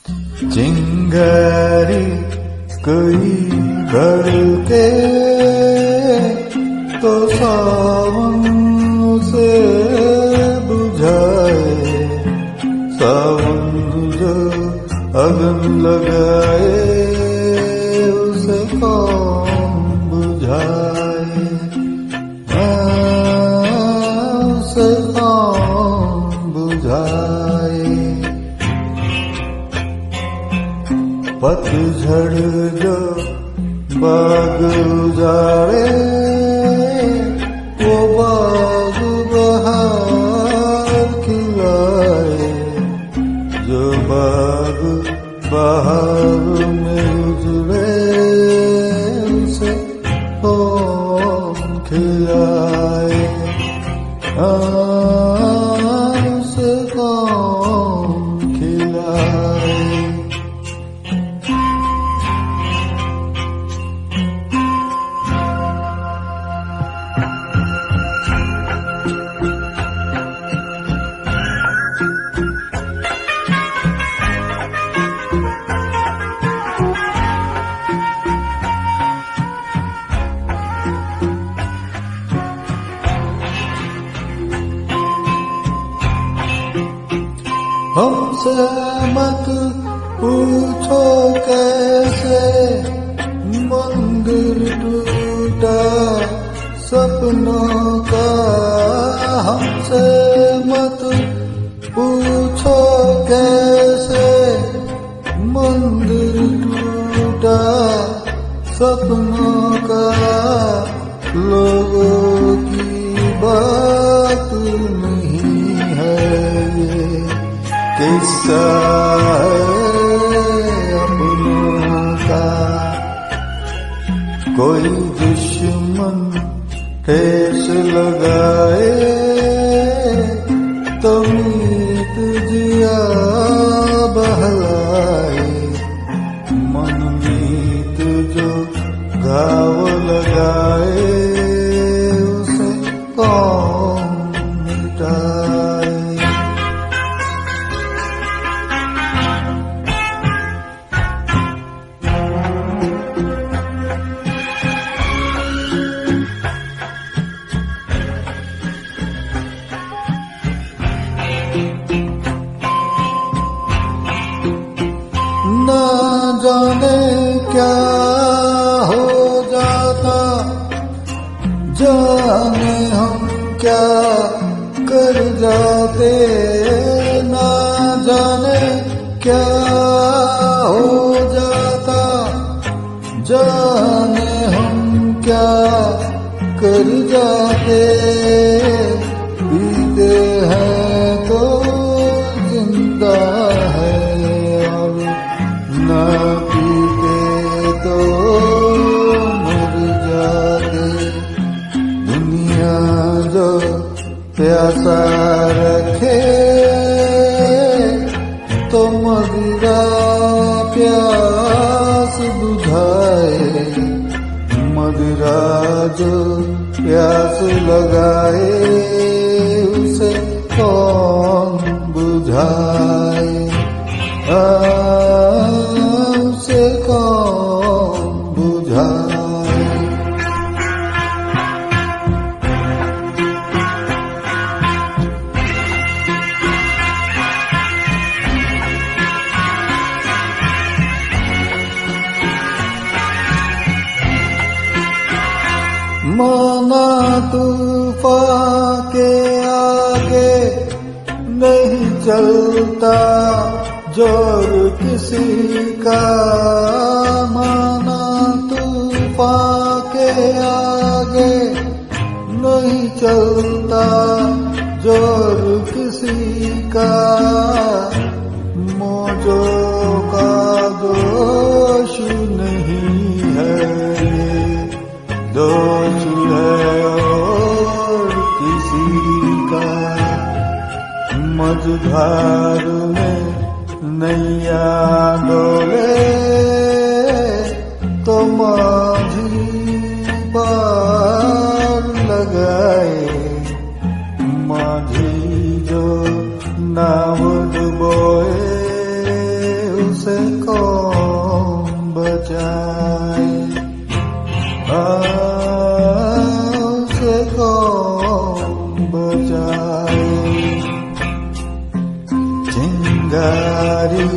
चिंगारी कोई भर के तो सावन से बुझाए, सावन जो अगन लगाए उसे कौन बुझाए, उसे कौन बुझाए। पतझड़ जो बाग उजाड़े वो बाग बहार खिलाए, जो बाग बहार में उजड़े उसे कौन खिलाए, उसे कौन खिलाए। हमसे मत पूछो कैसे मंदिर टूटा सपनों का, हमसे मत पूछो कैसे मंदिर टूटा सपनों का। लोगों की बात नहीं है ये, किस्सा है अपनों का। कोई दुश्मन ठेस लगाए तो मीत जिया बहलाए, मन मीत जो घाव लगाए उसे कौन मिटाए। ना जाने क्या हो जाता, जाने हम क्या कर जाते, ना जाने क्या हो जाता, जाने हम क्या कर जाते। पीते हैं तो जिंदा है और ना पीते तो मर जाते। दुनिया जो प्यासा रखे तो मदिरा प्यास बुझाए, मदिरा जो प्यास लगाए उसे कौन बुझाए, उसे कौन बुझाए। माना तूफान के आगे नहीं चलता जोर किसी का, माना तूफान के आगे नहीं चलता जोर किसी का। मौजों का दोष नहीं है ये, दोष है और किसी का। मझधार में नैया डोले तो माझी पार लगाए, माझी जो नाव डुबोए उसे बजाए चिंगारी